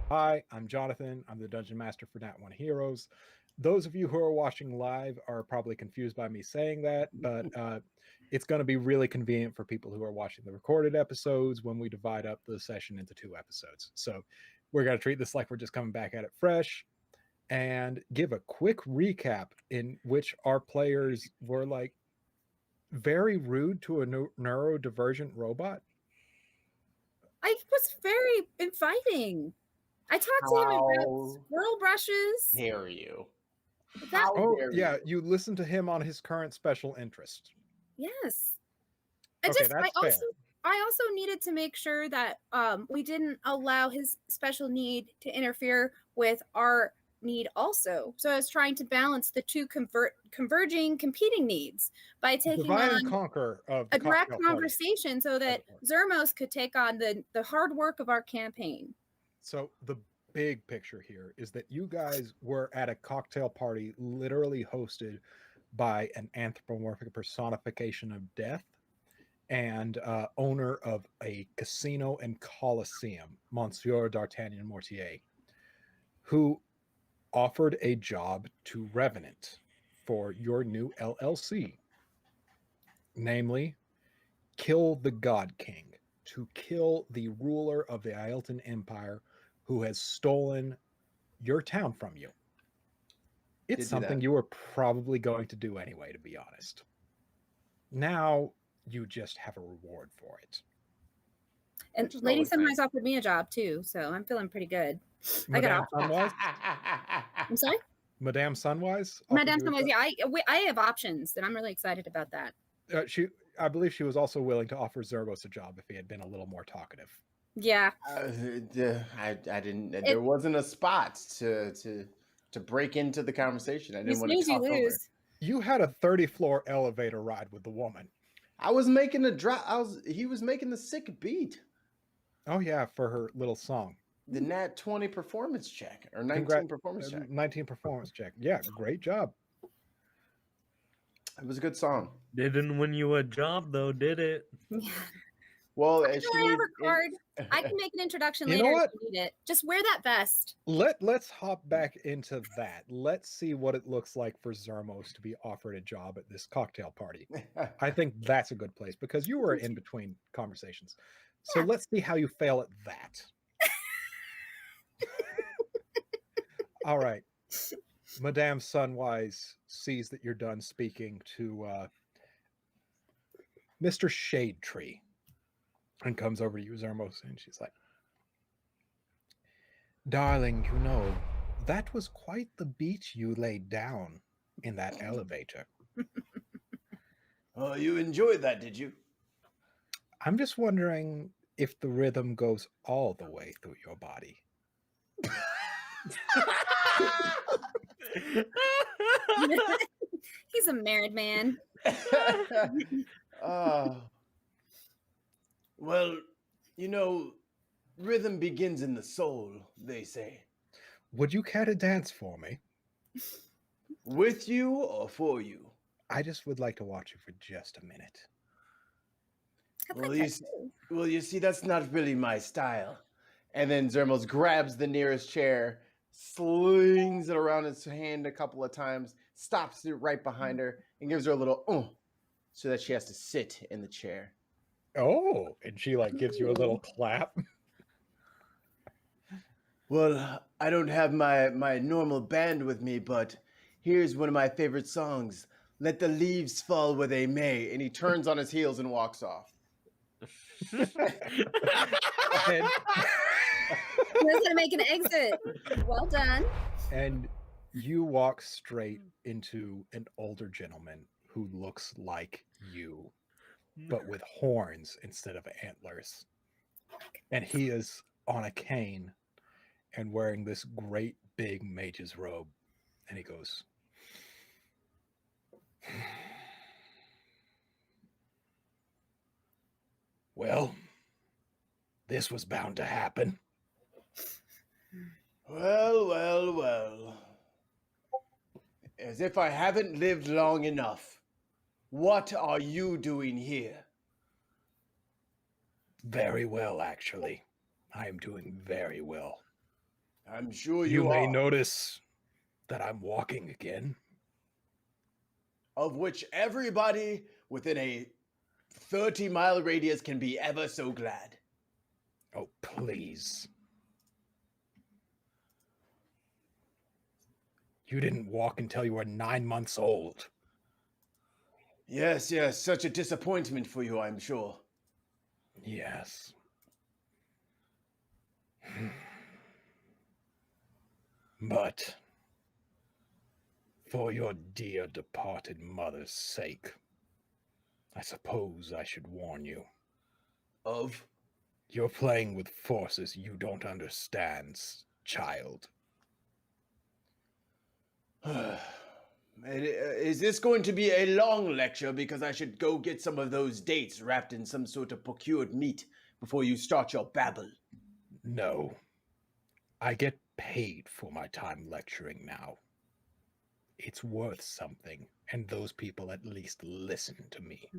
Hi, I'm Jonathan. I'm the Dungeon Master for Nat One Heroes. Those of you who are watching live are probably confused by me saying that, but it's going to be really convenient for people who are watching the recorded episodes when we divide up the session into 2 episodes. So we're going to treat this like we're just coming back at it fresh and give a quick recap in which our players were like very rude to a neurodivergent robot. I was very inviting. I talked to him about squirrel brushes. Dare you? That, Oh, yeah, you listened to him on his current special interest. yes. That's fair. I also needed to make sure that we didn't allow his special need to interfere with our need also. So I was trying to balance the two converging, competing needs by taking Divide on and conquer of a direct conversation so that Zermos could take on the hard work of our campaign. So the big picture here is that you guys were at a cocktail party literally hosted by an anthropomorphic personification of death and owner of a casino and coliseum, Monsieur d'Artagnan Mortier, who offered a job to Revenant for your new LLC, namely kill the God King, to kill the ruler of the Ielton Empire who has stolen your town from you. It's something you were probably going to do anyway, to be honest. Now you just have a reward for it. And Lady Sunrise offered me a job too, so I'm feeling pretty good. Madame Sunwise? I'm sorry? Madame Sunwise? Madame Sunwise, yeah. I have options, and I'm really excited about that. I believe she was also willing to offer Zervos a job if he had been a little more talkative. Yeah. I didn't. There wasn't a spot to break into the conversation. I didn't want to talk over. You had a 30-floor elevator ride with the woman. I was making the drop. He was making the sick beat. Oh yeah, for her little song. The Nat 20 performance check or 19 performance check. 19 performance check. Yeah, great job. It was a good song. Didn't win you a job though, did it? Well, I have a card. I can make an introduction later if you need it. Just wear that vest. Let's hop back into that. Let's see what it looks like for Zermos to be offered a job at this cocktail party. I think that's a good place because you were in between conversations. So let's see how you fail at that. All right. Madame Sunwise sees that you're done speaking to Mr. Shade Tree and comes over to you, Zermos, and she's like, darling, you know, that was quite the beat you laid down in that elevator. Oh, you enjoyed that, did you? I'm just wondering if the rhythm goes all the way through your body. He's a married man. Well, you know, rhythm begins in the soul, they say. Would you care to dance for me? With you or for you? I just would like to watch you for just a minute. Well, you see, that's not really my style. And then Zermos grabs the nearest chair, slings it around his hand a couple of times, stops it right behind her, and gives her a little so that she has to sit in the chair. Oh, and she like gives you a little clap. Well, I don't have my normal band with me, but here's one of my favorite songs, Let the Leaves Fall Where They May. And he turns on his heels and walks off. He's gonna make an exit. Well done. And you walk straight into an older gentleman who looks like you, but with horns instead of antlers. And he is on a cane and wearing this great big mage's robe. And he goes, well, this was bound to happen. Well. As if I haven't lived long enough. What are you doing here? Very well, actually. I am doing very well. I'm sure You you may are. notice that I'm walking again. Of which everybody within a 30-mile radius can be ever so glad. Oh, please. You didn't walk until you were 9 months old. Yes, such a disappointment for you, I'm sure. Yes. But for your dear departed mother's sake, I suppose I should warn you. Of? You're playing with forces you don't understand, child. Is this going to be a long lecture because I should go get some of those dates wrapped in some sort of procured meat before you start your babble? No. I get paid for my time lecturing now. It's worth something, and those people at least listen to me.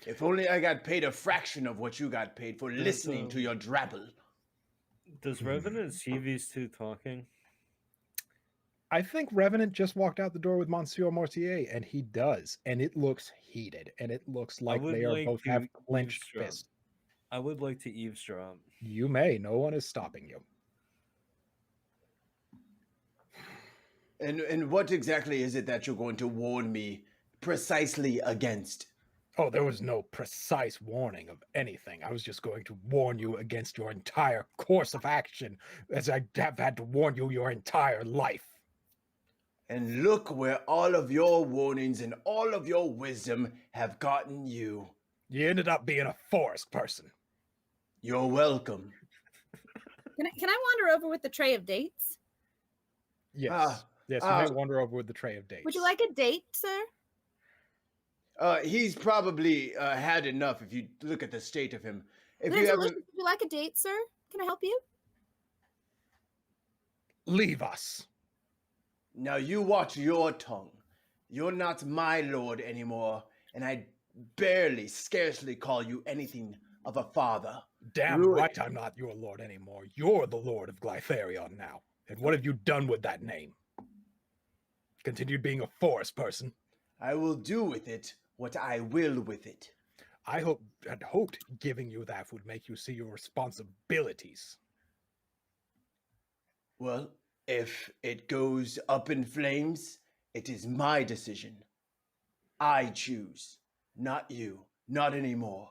If only I got paid a fraction of what you got paid for listening to your drabble. Does Revenant see these two talking? I think Revenant just walked out the door with Monsieur Mortier, and he does, and it looks heated, and it looks like they are both have clenched fists. I would like to eavesdrop. You may. No one is stopping you. And what exactly is it that you're going to warn me precisely against? Oh, there was no precise warning of anything. I was just going to warn you against your entire course of action, as I have had to warn you your entire life. And look where all of your warnings and all of your wisdom have gotten you. You ended up being a forest person. You're welcome. Can I wander over with the tray of dates? Yes. Yes, you may wander over with the tray of dates. Would you like a date, sir? He's probably had enough if you look at the state of him. If They're you delicious. ever... Would you like a date, sir? Can I help you? Leave us. Now you watch your tongue. You're not my lord anymore, and I scarcely call you anything of a father. Damn right I'm not your lord anymore. You're the lord of Glytharion now. And what have you done with that name? Continued being a forest person. I will do with it what I will with it. I had hoped giving you that would make you see your responsibilities. Well, if it goes up in flames, it is my decision. I choose, not you, not anymore.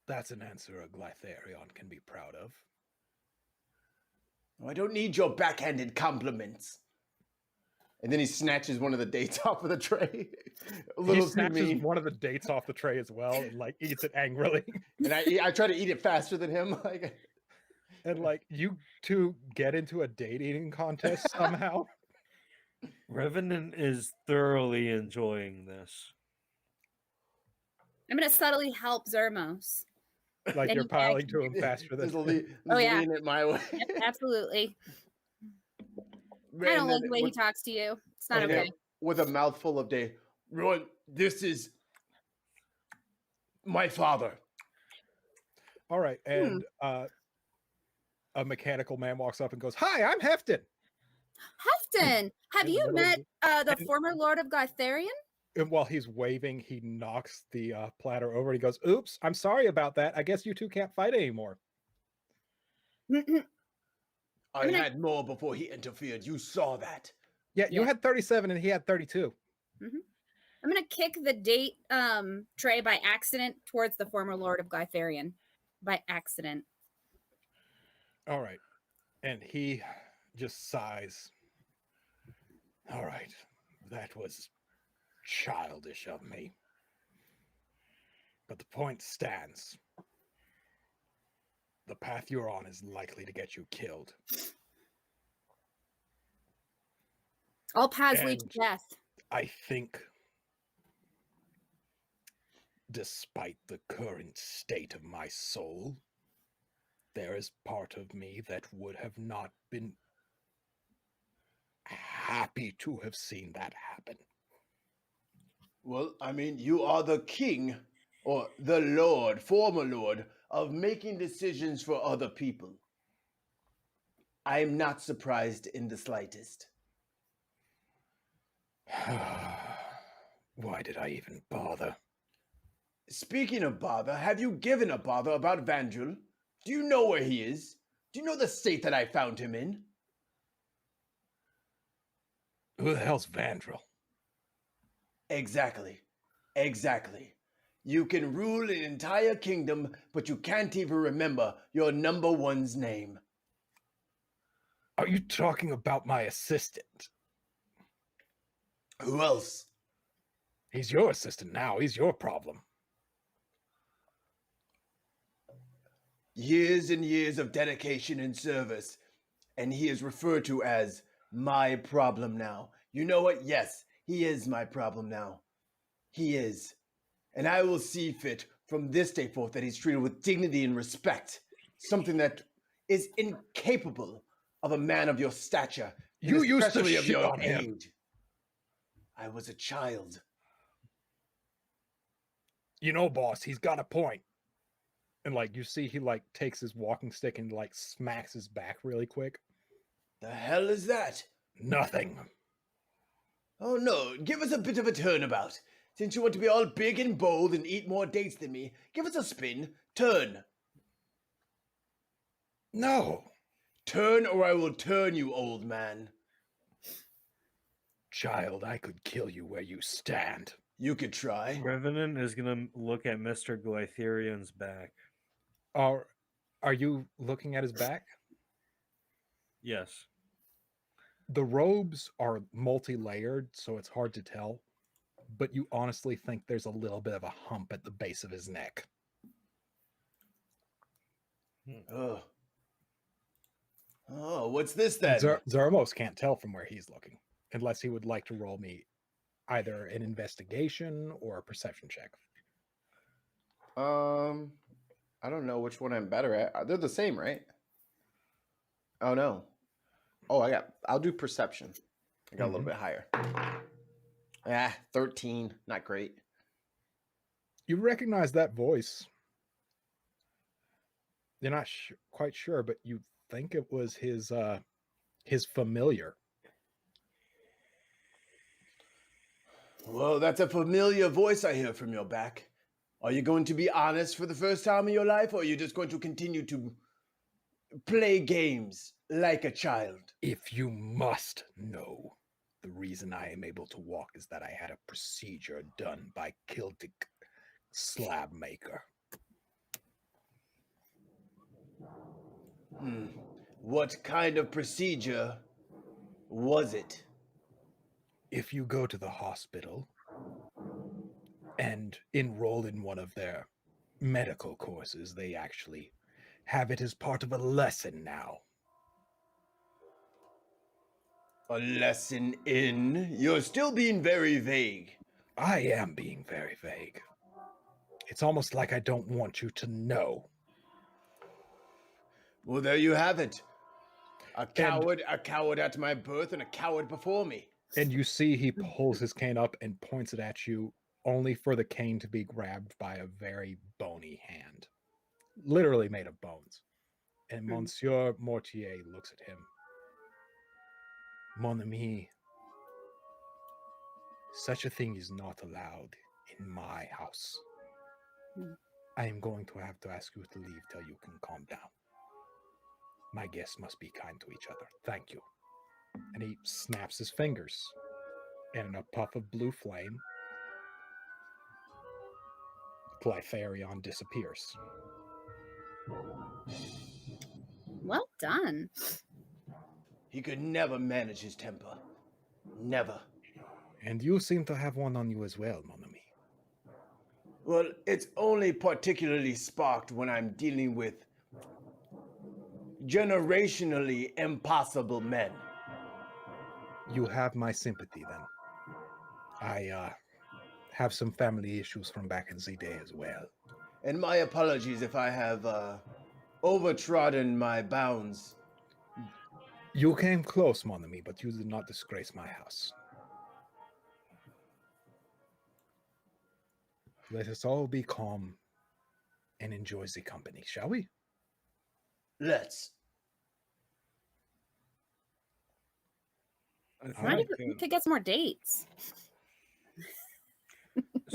That's an answer a Glytharion can be proud of. I don't need your backhanded compliments. And then he snatches one of the dates off of the tray. He snatches one of the dates off the tray as well and like eats it angrily. And I try to eat it faster than him. And like you two get into a date eating contest somehow. Revenant is thoroughly enjoying this. I'm gonna subtly help Zermos. Like you're piling to him faster than lean it my way. Yep, absolutely. I don't like the way he talks to you. It's not okay. With a mouthful of day. Roy, this is my father. All right. And a mechanical man walks up and goes, "Hi, I'm Hefton." Hefton, have you met the former Lord of Glytharion? And while he's waving, he knocks the platter over. And he goes, "Oops, I'm sorry about that. I guess you two can't fight anymore." I had more before he interfered. You saw that. Yeah, you had 37 and he had 32. I'm gonna kick the date tray by accident towards the former Lord of Glytharion. By accident. All right. And he just sighs. All right. That was childish of me. But the point stands. The path you're on is likely to get you killed. All paths lead to death. I think, despite the current state of my soul, there is part of me that would have not been happy to have seen that happen. Well, I mean, you are the king, or the lord, former lord, of making decisions for other people. I am not surprised in the slightest. Why did I even bother? Speaking of bother, have you given a bother about Vandrel? Do you know where he is? Do you know the state that I found him in? Who the hell's Vandrel? Exactly. You can rule an entire kingdom, but you can't even remember your number one's name. Are you talking about my assistant? Who else? He's your assistant now. He's your problem. Years and years of dedication and service, and he is referred to as my problem now. You know what? Yes, he is my problem now. He is. And I will see fit from this day forth that he's treated with dignity and respect, something that is incapable of a man of your stature, and You used to especially of shit your on him. age. I was a child. You know, boss, he's got a point. And like you see, he like takes his walking stick and like smacks his back really quick. The hell is that? Nothing. Oh no, give us a bit of a turnabout. Since you want to be all big and bold and eat more dates than me, give us a spin. Turn. No. Turn or I will turn you, old man. Child, I could kill you where you stand. You could try. Revenant is gonna look at Mr. Glytherian's back. Are you looking at his back? Yes. The robes are multi-layered, so it's hard to tell. But you honestly think there's a little bit of a hump at the base of his neck. Oh. Oh, what's this then? Zarmos can't tell from where he's looking, unless he would like to roll me either an investigation or a perception check. I don't know which one I'm better at. They're the same, right? Oh no. Oh, I'll do perception. I got a little bit higher. 13. Not great. You recognize that voice. You're not quite sure, but you think it was his familiar. Well, that's a familiar voice I hear from your back. Are you going to be honest for the first time in your life, or are you just going to continue to play games like a child? If you must know, the reason I am able to walk is that I had a procedure done by Celtic slab maker. What kind of procedure was it? If you go to the hospital and enroll in one of their medical courses, they actually have it as part of a lesson now. A lesson in? You're still being very vague. I am being very vague. It's almost like I don't want you to know. Well, there you have it. A coward at my birth and a coward before me. And you see he pulls his cane up and points it at you, only for the cane to be grabbed by a very bony hand. Literally made of bones. And Monsieur Mortier looks at him. Mon ami, such a thing is not allowed in my house. I am going to have to ask you to leave till you can calm down. My guests must be kind to each other. Thank you. And he snaps his fingers. And in a puff of blue flame, Glytherion disappears. Well done. He could never manage his temper. Never. And you seem to have one on you as well, mon ami. Well, it's only particularly sparked when I'm dealing with generationally impossible men. You have my sympathy then. I have some family issues from back in the day as well. And my apologies if I have overtrodden my bounds. You came close, mon ami, but you did not disgrace my house. Let us all be calm and enjoy the company, shall we? Let's. I All right. We could get some more dates.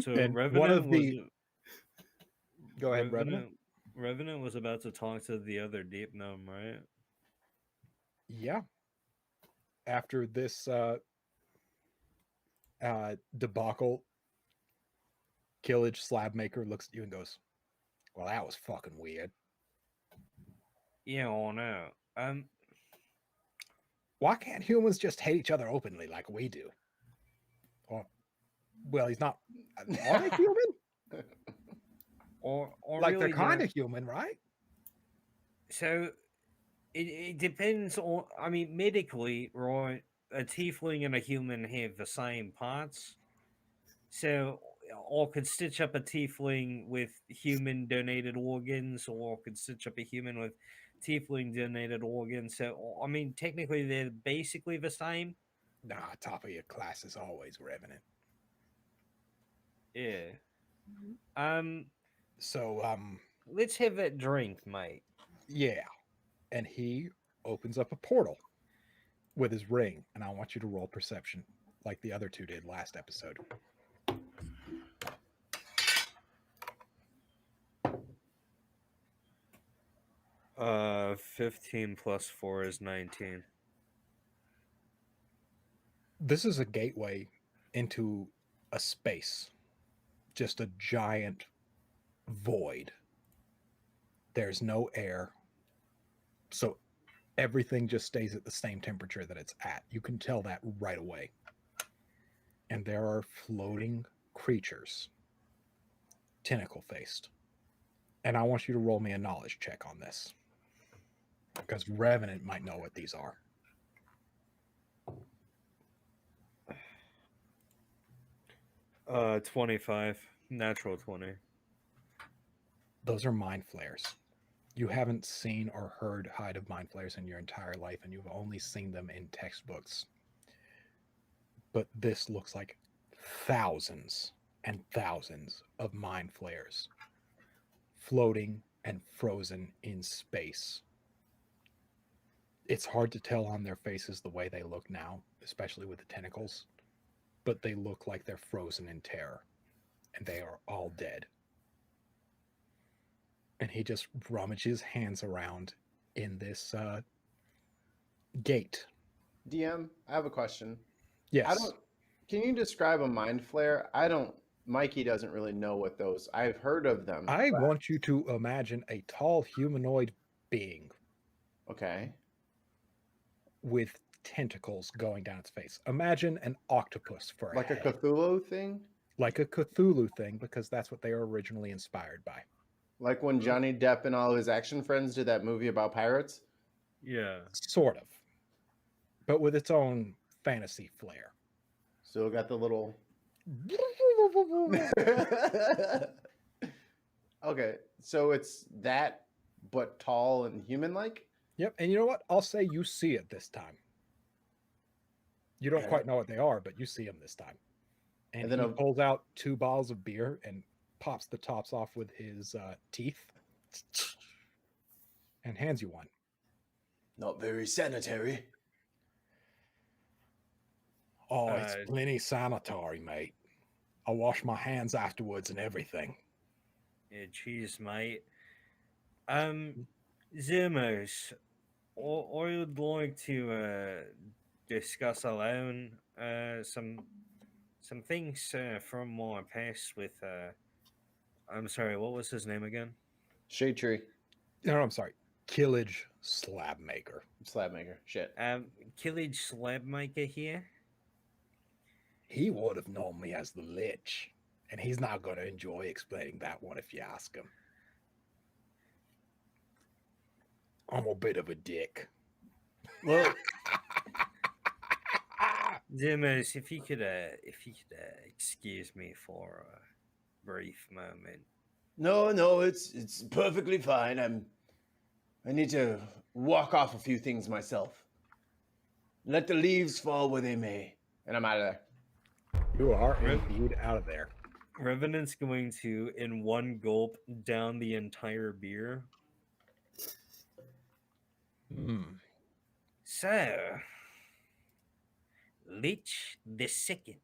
So And Revenant one of was the- Go ahead, Revenant. Revenant was about to talk to the other deep gnome, right? Yeah. After this debacle, Killage Slab Maker looks at you and goes, "Well, that was fucking weird. Yeah, I know. Why can't humans just hate each other openly like we do?" Or, well, he's not. Are they human? or Like really they're kind of human, right? So it depends on. I mean, medically, right? A tiefling and a human have the same parts. So, or could stitch up a tiefling with human donated organs, or could stitch up a human with tiefling donated organs. So, I mean, technically, they're basically the same. Nah, top of your class is always Revenant. Yeah. So, Let's have that drink, mate. yeah. And he opens up a portal with his ring, and I want you to roll perception like the other two did last episode. 15 plus 4 is 19. This is a gateway into a space, just a giant void. There's no air, so everything just stays at the same temperature that it's at. You can tell that right away. And there are floating creatures, tentacle-faced. And I want you to roll me a knowledge check on this, because Revenant might know what these are. 25. Natural 20. Those are mind flayers. You haven't seen or heard hide of mind flayers in your entire life, and you've only seen them in textbooks. But this looks like thousands and thousands of mind flayers floating and frozen in space. It's hard to tell on their faces the way they look now, especially with the tentacles, but they look like they're frozen in terror, and they are all dead. And he just rummages hands around in this gate. DM, I have a question. Yes. Can you describe a mind flare? Mikey doesn't really know what those. I've heard of them. I want you to imagine a tall humanoid being. Okay. With tentacles going down its face. Imagine an octopus for a Like a head. Cthulhu thing? Like a Cthulhu thing, because that's what they were originally inspired by. Like when Johnny Depp and all his action friends did that movie about pirates? Yeah. Sort of. But with its own fantasy flair. Still got the little. Okay, so it's that, but tall and human-like? Yep, and you know what? I'll say you see it this time. You don't Okay. quite know what they are, but you see them this time. And then he a- pulls out 2 bottles of beer and pops the tops off with his teeth and hands you one. Not very sanitary. Oh, it's Uh, plenty sanitary, mate. I wash my hands afterwards and everything. Yeah, cheers, mate. Zimos, I would like to discuss alone some things from my past with I'm sorry, what was his name again? Shade tree. No, I'm sorry. Killage Slab Maker. Slab maker. Shit. Killage Slab Maker here. He would have known me as the Lich, and he's not going to enjoy explaining that one if you ask him. I'm a bit of a dick. Well, Zimos, if you could excuse me for a brief moment. no, it's perfectly fine. I need to walk off a few things myself. Let the leaves fall where they may. And I'm out of there. You are indeed out of there. Revenant's going to, in one gulp, down the entire beer. So, Lich the Second.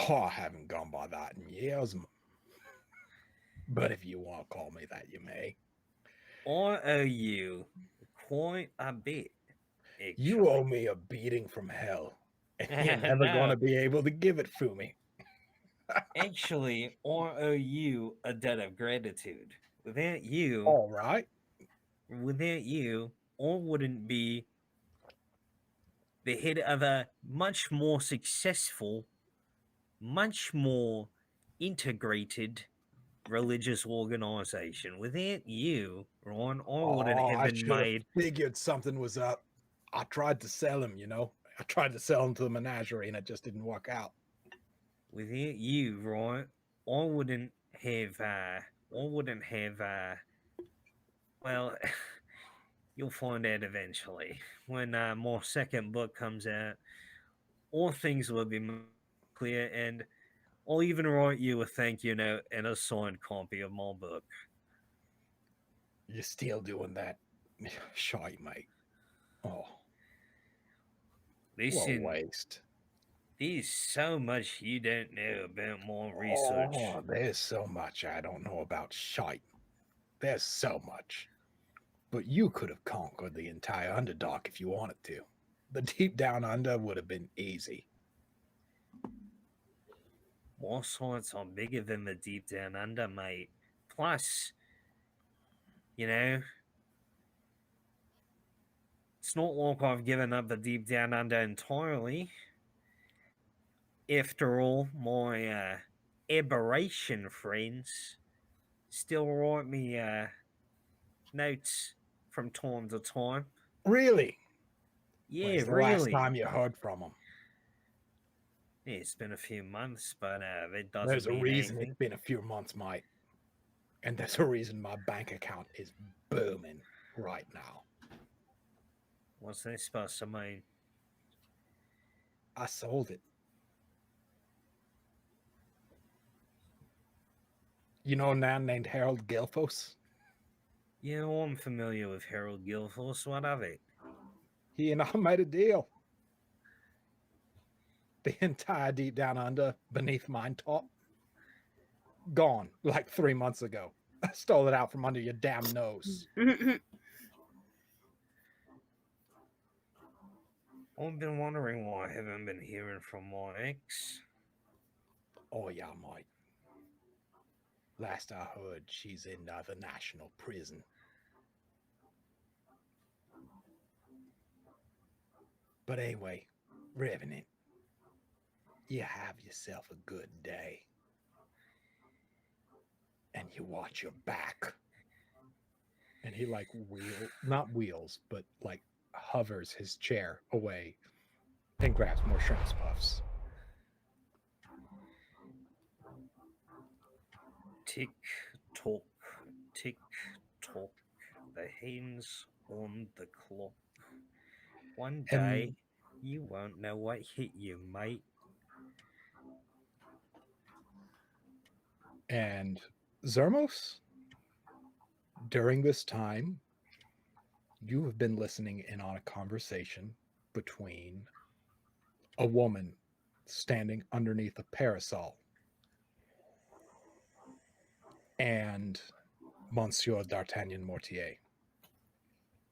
Oh, I haven't gone by that in years. But if you want to call me that, you may. I owe you quite a bit. Actually. You owe me a beating from hell. And you're never going to be able to give it to me. Actually, I owe you a debt of gratitude. Without you, all right. Without you, I wouldn't be the head of a much more successful, much more integrated religious organization. Without you, Ron, I wouldn't have been made. Figured something was up. I tried to sell him, you know. I tried to sell him to the menagerie, and it just didn't work out. Without you, right, I wouldn't have. Well, you'll find out eventually when my second book comes out. All things will be clear, and I'll even write you a thank you note and a signed copy of my book. You're still doing that, shy, mate. Oh, listen, what a waste. There's so much you don't know about my research. Oh, there's so much I don't know about shite. There's so much. But you could have conquered the entire Underdark if you wanted to. The deep down under would have been easy. My sights are bigger than the deep down under, mate. Plus, you know, it's not like I've given up the deep down under entirely. After all, my aberration friends still write me notes from time to time. Really? Yeah, When's the really. last time you heard from them? Yeah, it's been a few months, but that doesn't There's a mean reason anything. it's been a few months, mate. And there's a reason my bank account is booming right now. What's that supposed to mean? I sold it. You know a man named Harold Gilfos? Yeah, I'm familiar with Harold Gilfos. What of it? He and I made a deal. The entire deep down under beneath mine top, gone like 3 months ago. I stole it out from under your damn nose. I've been wondering why I haven't been hearing from my ex. Oh, yeah, mate. Last I heard, she's in the national prison. But anyway, Revenant, you have yourself a good day. And you watch your back. And he like not wheels, but like hovers his chair away and grabs more shrimps puffs. Tick tock, tick tock. The hands on the clock. One day, you won't know what hit you, mate. And Zermos, during this time, you have been listening in on a conversation between a woman standing underneath a parasol and Monsieur d'Artagnan Mortier.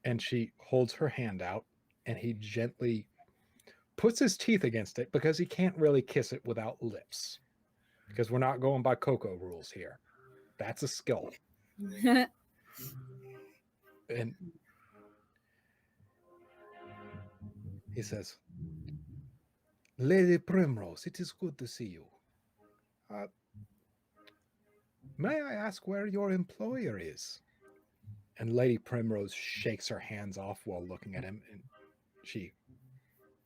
And she holds her hand out, and he gently puts his teeth against it because he can't really kiss it without lips. Because we're not going by Coco rules here. That's a skill. And he says, Lady Primrose, it is good to see you. May I ask where your employer is? And Lady Primrose shakes her hands off while looking at him, and she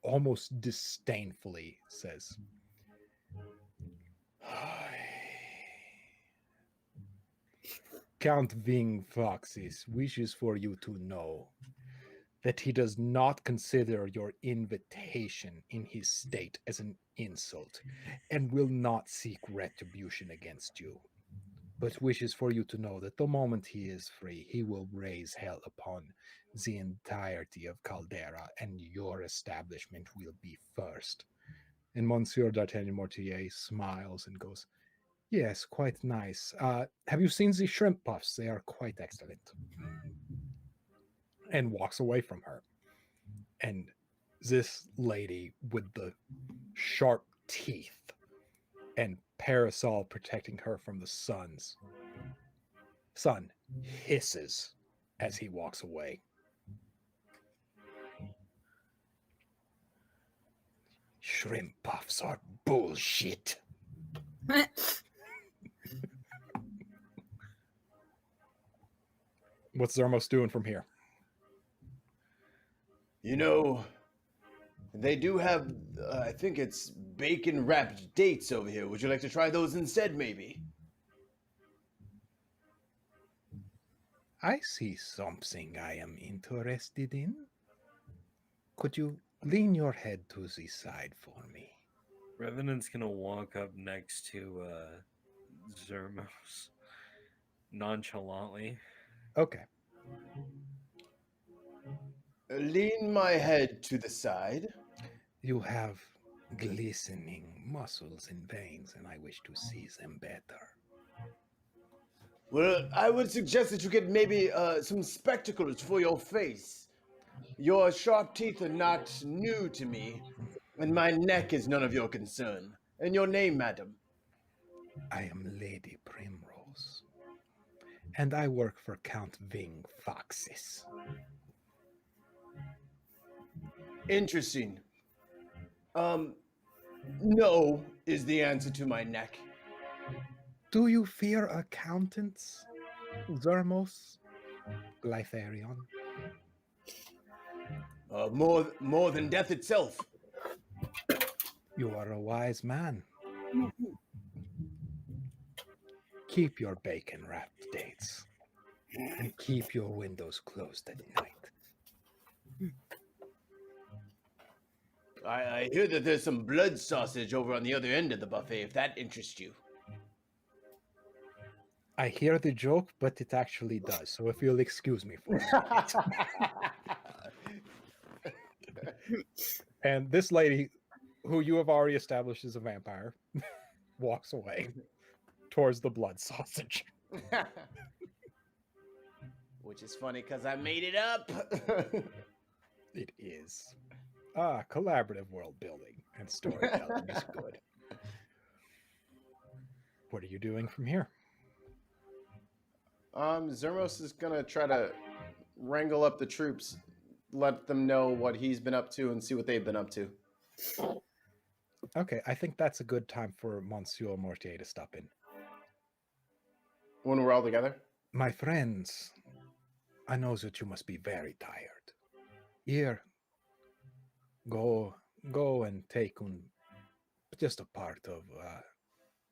almost disdainfully says, Count Ving Foxes wishes for you to know that he does not consider your invitation in his state as an insult and will not seek retribution against you, but wishes for you to know that the moment he is free, he will raise hell upon the entirety of Caldera, and your establishment will be first. And Monsieur d'Artagnan Mortier smiles and goes, "Yes, quite nice. Have you seen the shrimp puffs? They are quite excellent." And walks away from her. And this lady with the sharp teeth and parasol protecting her from the sun hisses as he walks away. Shrimp puffs are bullshit. What's Zermos doing from here? You know, they do have, I think it's bacon wrapped dates over here. Would you like to try those instead, maybe? I see something I am interested in. Could you lean your head to the side for me? Revenant's gonna walk up next to Zermos nonchalantly. Okay. Lean my head to the side. You have glistening muscles and veins, and I wish to see them better. Well, I would suggest that you get maybe some spectacles for your face. Your sharp teeth are not new to me, and my neck is none of your concern. And your name, madam? I am Lady Primrose, and I work for Count Ving Foxes. Interesting. No is the answer to my neck. Do you fear accountants, Zermos? Glytharion? More than death itself. You are a wise man. Keep your bacon wrapped dates, and keep your windows closed at night. I hear that there's some blood sausage over on the other end of the buffet, if that interests you. I hear the joke, but it actually does. So if you'll excuse me for it. And this lady, who you have already established is a vampire, walks away towards the blood sausage. Which is funny because I made it up. It is. Collaborative world building and storytelling is good. What are you doing from here? Zermos is gonna try to wrangle up the troops, let them know what he's been up to and see what they've been up to. Okay, I think that's a good time for Monsieur Mortier to stop in. When we're all together? My friends, I know that you must be very tired. Here, go and take just a part of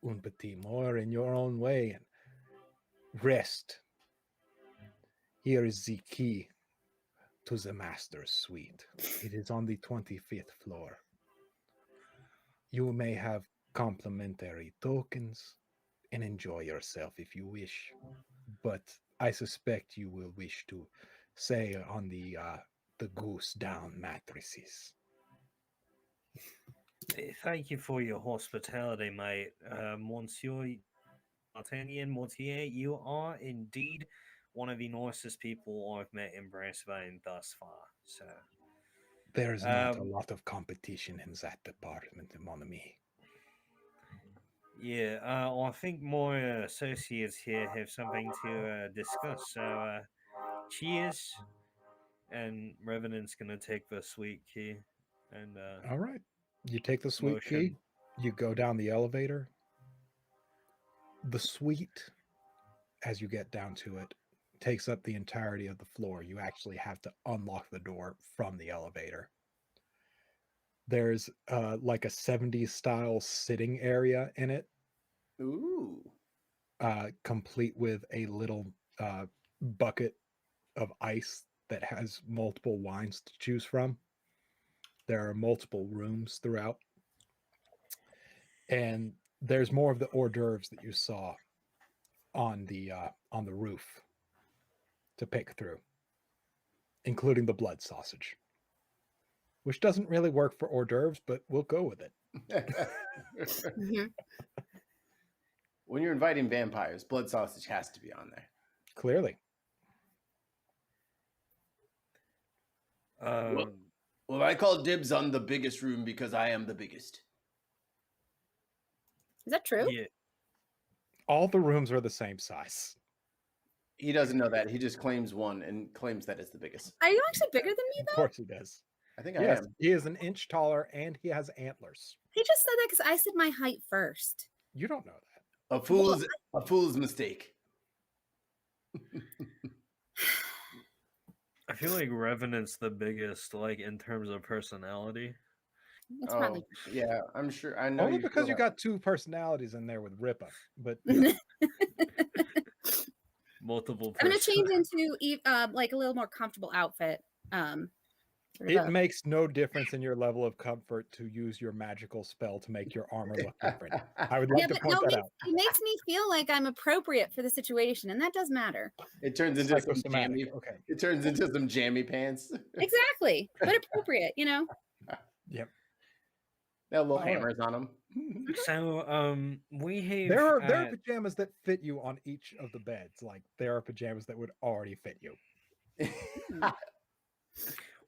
un petit more in your own way and rest. Here is the key to the master's suite. It is on the 25th floor. You may have complimentary tokens and enjoy yourself if you wish, but I suspect you will wish to stay on the goose down mattresses. Thank you for your hospitality, mate. Monsieur D'Artagnan Mortier, you are indeed one of the nicest people I've met in Brisbane thus far. So There's not a lot of competition in that department, mon ami. yeah, I think my associates here have something to discuss. So cheers, and Revenant's gonna take the sweet key and All right. You take the suite key, motion. you go down the elevator. The suite, as you get down to it, takes up the entirety of the floor. You actually have to unlock the door from the elevator. There's like a 70s style sitting area in it, Ooh. complete with a little bucket of ice that has multiple wines to choose from. There are multiple rooms throughout. And there's more of the hors d'oeuvres that you saw on the roof to pick through, including the blood sausage, which doesn't really work for hors d'oeuvres, but we'll go with it. Mhm. When you're inviting vampires, blood sausage has to be on there. Clearly. Well, I call dibs on the biggest room because I am the biggest. Is that true? Yeah. All the rooms are the same size. He doesn't know that. He just claims one and claims that it's the biggest. Are you actually bigger than me, Of though? course he does. I think I Yes, am. he is an inch taller and he has antlers. He just said that because I said my height first. You don't know that. A fool's mistake. I feel like Revenant's the biggest, like in terms of personality. That's probably yeah, I'm sure. I know Only you because feel you that. got two personalities in there with Ripa. But Multiple. I'm gonna change into like a little more comfortable outfit. Sort of it a- makes no difference in your level of comfort to use your magical spell to make your armor look different. I would like yeah, to but point no, that out. it makes me feel like I'm appropriate for the situation, and that does matter. It turns into some Psychosomatic. jammy. Okay. It turns into some jammy pants. Exactly, but appropriate, you know. Yep. They have little All right. hammers on them. So we have There are pajamas that fit you on each of the beds. Like there are pajamas that would already fit you.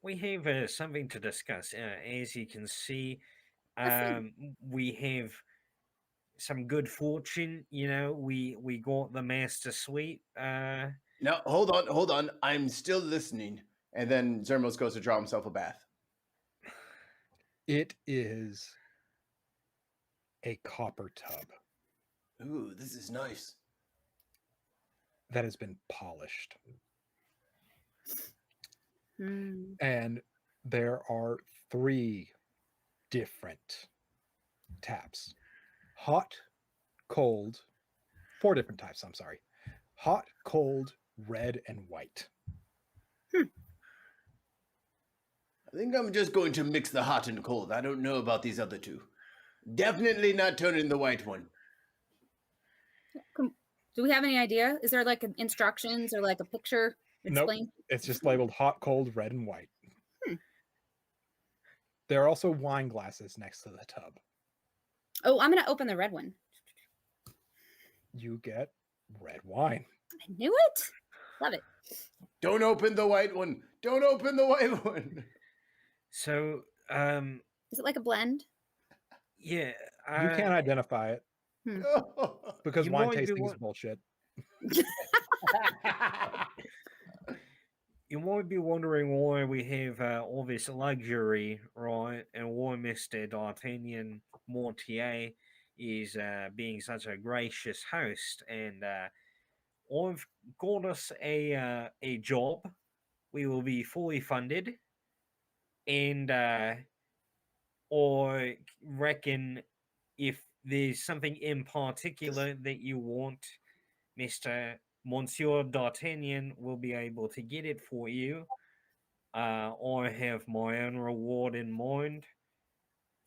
we have something to discuss. As you can see, we have some good fortune. You know, we got the master suite. No, hold on. I'm still listening. And then Zermos goes to draw himself a bath. It is a copper tub Ooh, this is nice. that has been polished. Hmm. And there are 3 different taps. Hot, cold, 4 different types, I'm sorry. Hot, cold, red, and white. I think I'm just going to mix the hot and cold. I don't know about these other 2. Definitely not turning the white one. Do we have any idea? Is there like instructions or like a picture Nope. explain? It's just labeled hot, cold, red, and white. There are also wine glasses next to the tub. Oh, I'm gonna open the red one. You get red wine. I knew it. Love it. Don't open the white one. Don't open the white one. So Is it like a blend? yeah, You can't identify it because You wine might be tasting is one- bullshit. You might be wondering why we have all this luxury, right? And why Mr. D'Artagnan Mortier is being such a gracious host. And I've got us a job. We will be fully funded. And I reckon if there's something in particular that you want, Mr. Monsieur D'Artagnan will be able to get it for you. I have my own reward in mind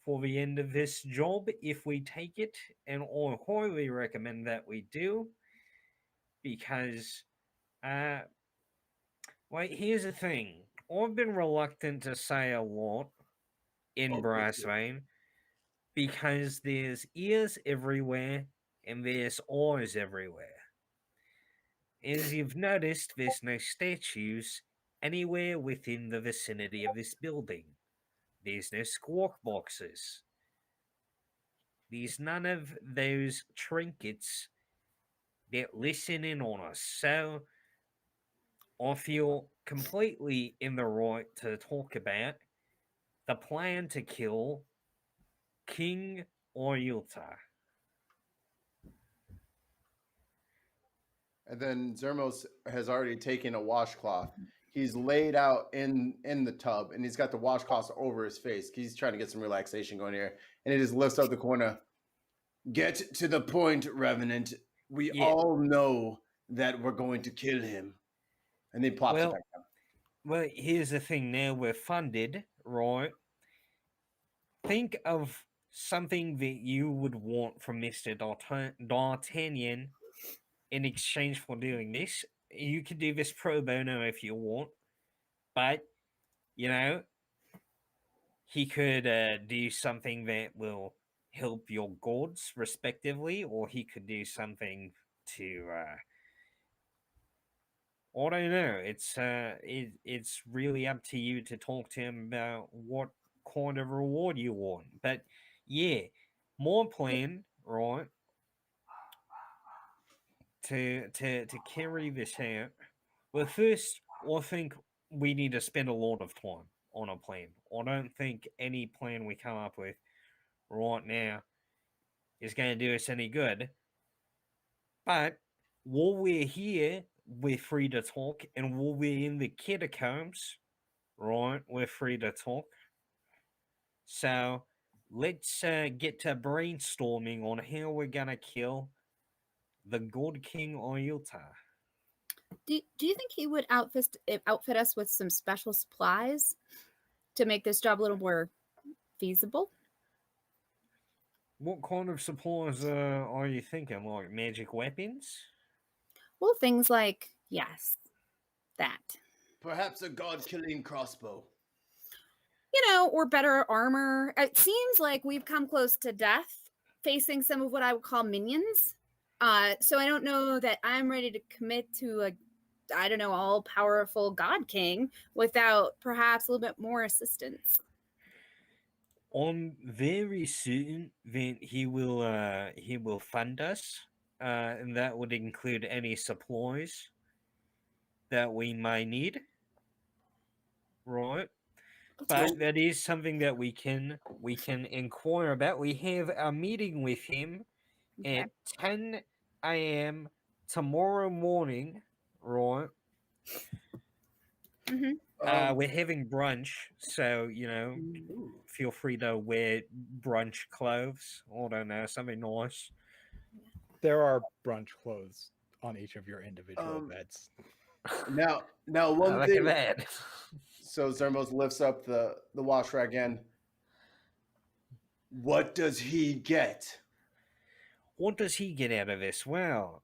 for the end of this job if we take it, and I highly recommend that we do, because, well, here's the thing. I've been reluctant to say a lot in Blasphemy because there's ears everywhere and there's eyes everywhere. As you've noticed, there's no statues anywhere within the vicinity of this building. There's no squawk boxes. There's none of those trinkets that listen in on us. So I feel completely in the right to talk about the plan to kill King Oyulta. And then Zermos has already taken a washcloth. He's laid out in the tub, and he's got the washcloth over his face. He's trying to get some relaxation going here. And he just lifts up the corner. Get to the point, Revenant. We all know that we're going to kill him. And he plops it back down. Well, here's the thing. Now we're funded, right? Think of something that you would want from Mister D'Artagnan in exchange for doing this. You could do this pro bono if you want, but you know he could do something that will help your gods respectively, or he could do something to I don't know. It's really up to you to talk to him about what kind of reward you want. But yeah, more plan, right? To carry this out. Well, first, I think we need to spend a lot of time on a plan. I don't think any plan we come up with right now is going to do us any good. But while we're here, we're free to talk, and while we're in the catacombs, right, we're free to talk. So let's get to brainstorming on how we're gonna kill the God King Oyuta. Do you think he would outfit us with some special supplies to make this job a little more feasible? What kind of supplies are you thinking? Like magic weapons? Well, things like, yes, that. Perhaps a god-killing crossbow. Or better armor. It seems like we've come close to death facing some of what I would call minions. So I don't know that I'm ready to commit to all-powerful God King without perhaps a little bit more assistance. I'm very certain that he will fund us, and that would include any supplies that we may need. Right. But that is something that we can inquire about. We have a meeting with him at 10 a.m. tomorrow morning, right? Mm-hmm. We're having brunch, so feel free to wear brunch clothes. I don't know, something nice. There are brunch clothes on each of your individual beds. Now one Look thing. at that. So Zermos lifts up the wash rag again. What does he get? What does he get out of this? Well,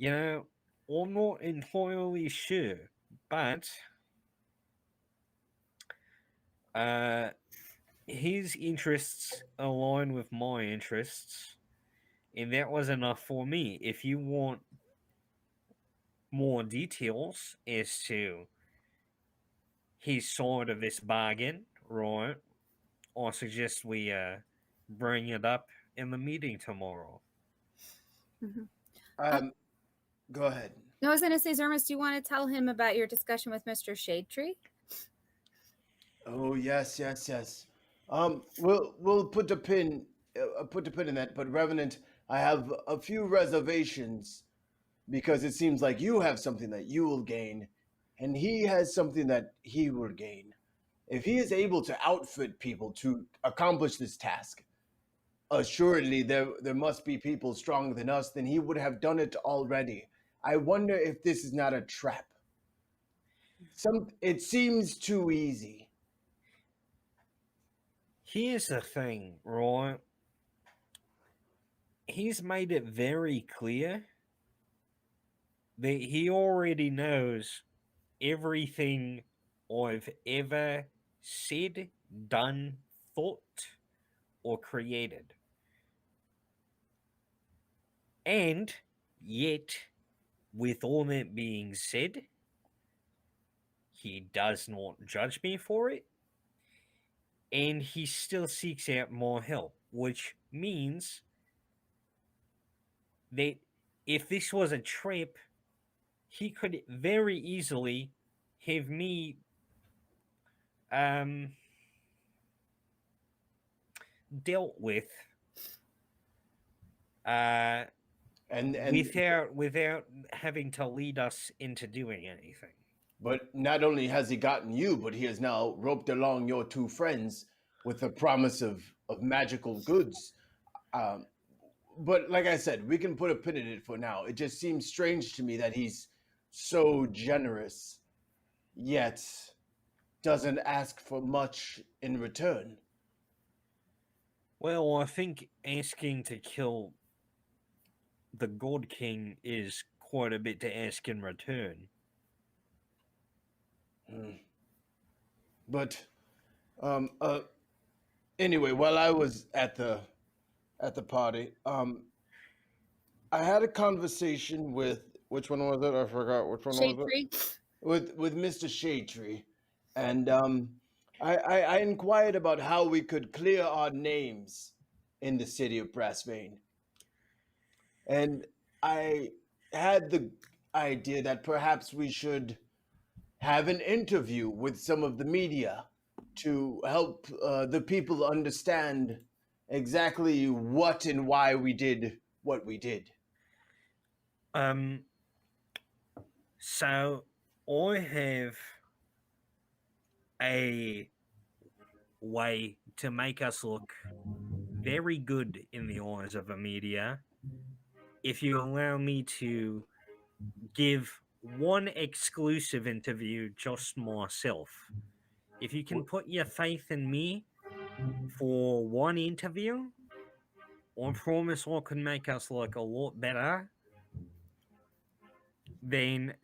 I'm not entirely sure, but his interests align with my interests, and that was enough for me. If you want more details as to his side of this bargain, right, I suggest we bring it up in the meeting tomorrow. Mm-hmm. Go ahead. I was going to say, Zermus, do you want to tell him about your discussion with Mr. Shadetree? Oh yes. We'll put the pin in that. But Revenant, I have a few reservations because it seems like you have something that you will gain, and he has something that he will gain. If he is able to outfit people to accomplish this task, assuredly there must be people stronger than us. Then he would have done it already. I wonder if this is not a trap. It seems too easy. Here's the thing, right? He's made it very clear that he already knows everything I've ever said, done, thought, or created. And yet, with all that being said, he does not judge me for it, and he still seeks out more help, which means that if this was a trap, he could very easily have me dealt with and without having to lead us into doing anything. But not only has he gotten you, but he has now roped along your two friends with the promise of magical goods. But like I said, we can put a pin in it for now. It just seems strange to me that he's so generous yet doesn't ask for much in return. Well, I think asking to kill the God King is quite a bit to ask in return. But um uh anyway, while I was at the party, I had a conversation with, which one was it? I forgot which one Shade was tree. it. With Mr. Shadetree, and I inquired about how we could clear our names in the city of Blasphemy, and I had the idea that perhaps we should have an interview with some of the media to help the people understand exactly what and why we did what we did. So I have a way to make us look very good in the eyes of the media if you allow me to give one exclusive interview just myself. If you can put your faith in me for one interview, I promise I can make us look a lot better than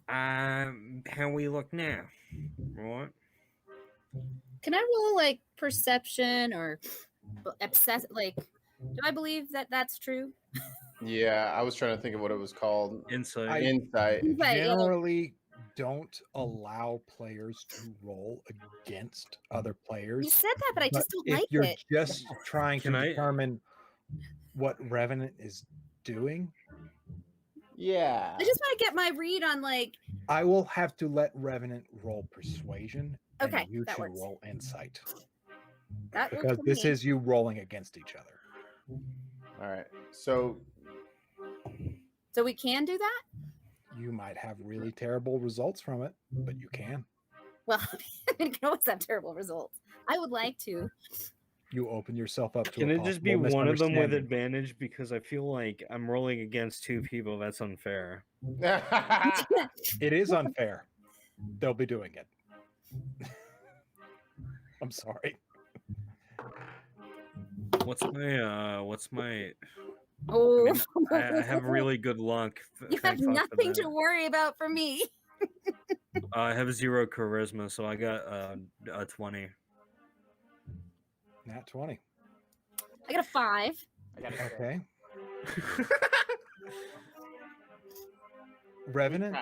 how we look now, right? Can I roll like perception or obsess? Like, do I believe that that's true? Yeah, I was trying to think of what it was called. Insight. Insight. Right, yeah. Generally don't allow players to roll against other You players. said that, but I But just don't if like you're it. just trying to Can I- determine what Revenant is doing, Yeah. I just want to get my read on like. I will have to let Revenant roll persuasion. And Okay, you that two works. roll insight. That works Because for this me. is you rolling against each other. All right. So So we can do that. You might have really terrible results from it, but you can. Well, we can always have terrible results. I would like to. You open yourself up to Can a it just be possible one of them with misunderstanding. advantage? Because I feel like I'm rolling against two people. That's unfair. It is unfair. They'll be doing it. I'm sorry. What's my? Oh, I have really good luck. you have thank fuck for nothing to that. worry about for me. I have 0 charisma, so I got a 20. Nat 20. I got a 5. I got Okay. Revenant,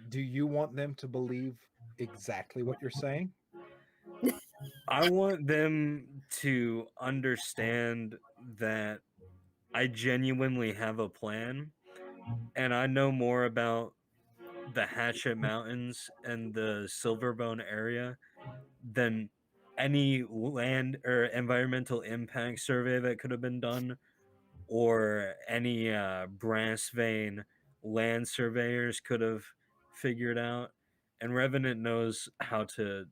do you want them to believe exactly what you're saying? I want them to understand that I genuinely have a plan, and I know more about the Hatchet Mountains and the Silverbone area than any land or environmental impact survey that could have been done, or any brass vein land surveyors could have figured out. And Revenant knows how to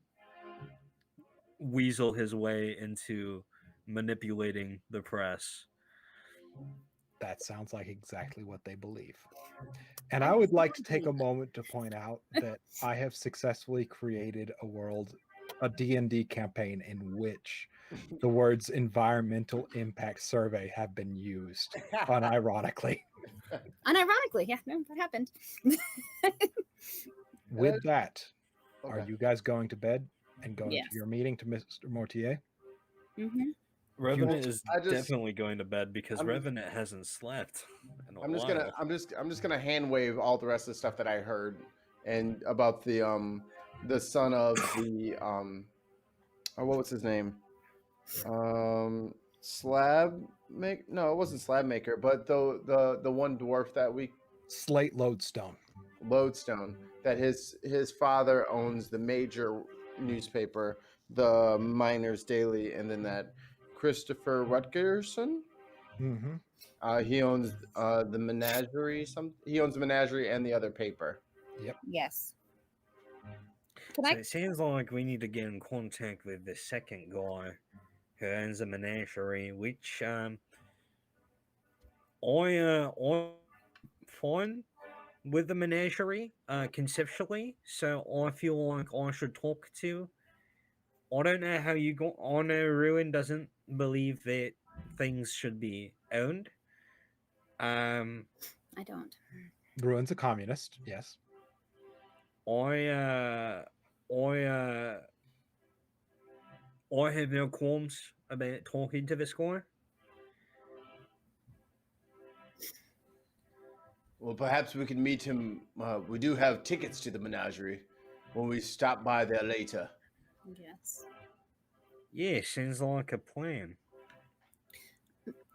weasel his way into manipulating the press. That sounds like exactly what they believe. And I would like to take a moment to point out that I have successfully created a D&D campaign in which the words environmental impact survey have been used unironically. Unironically, yeah, no, that happened. With that, are Okay. you guys going to bed and going Yes. to your meeting to Mr. Mortier? Mm-hmm. Revenant is I just- definitely going to bed because I'm- Revenant hasn't slept in a I'm just while. gonna I'm just gonna hand wave all the rest of the stuff that I heard and about the son of the oh, what was his name? Slab make no, it wasn't Slab Maker, but the one dwarf that we Slate Lodestone. Lodestone, that his father owns the major newspaper, the Miners Daily, and then that Christopher Rutgerson. Mm-hmm. He owns the Menagerie. He owns the Menagerie and the other paper. Yes. Can So I? it sounds like we need to get in contact with the second guy who owns a menagerie, which I find with the menagerie, conceptually. So I feel like I should talk to. I don't know how you go. I know Ruin doesn't believe that things should be owned. Um, I don't. Ruin's a communist. Yes. I have no qualms about talking to this guy. Well, perhaps we can meet him. We do have tickets to the menagerie when we stop by there later. Yes. Yeah, sounds like a plan.